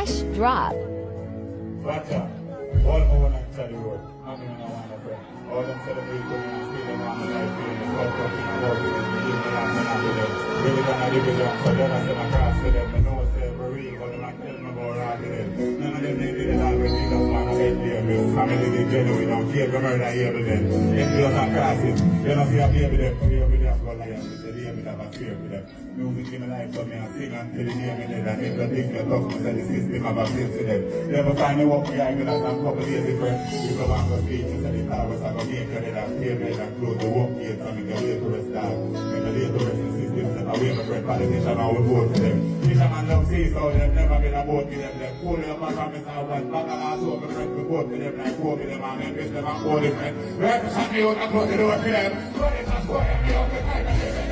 Fresh Drop. Watch out. All my one actually road. I'm in a one of them. All them celebrate going and see them on the life here. They talk talking about it. They give me that man after them. Really gonna live with them. So then I send across to them. I know it's every but them I tell them about all of them. None of them they did it all when they just want to get there. Because family they genuine. Don't care if you murder here with them. Them bills and crosses. You don't see a here with them. Fear with them. Go like that. They hear with them. I fear with them. Music in my life so me and sing until they hear me dead. And if they think you're talking to the system of a place to them. They ever find me walk behind me that I'm couple days different. You go back to speak and say the car was like a make you dead and pay me and close the walk gates and make a way to rest down. Make a way to rest in the system. Set away my friend politician and we vote for them. Fisherman love see so they've never been a vote for them. They pull them up and miss out and back and ask over my friend to vote for them like vote for them and then miss them and vote for them. We have to shut me out and close the door for them. But it's not going to be up the time and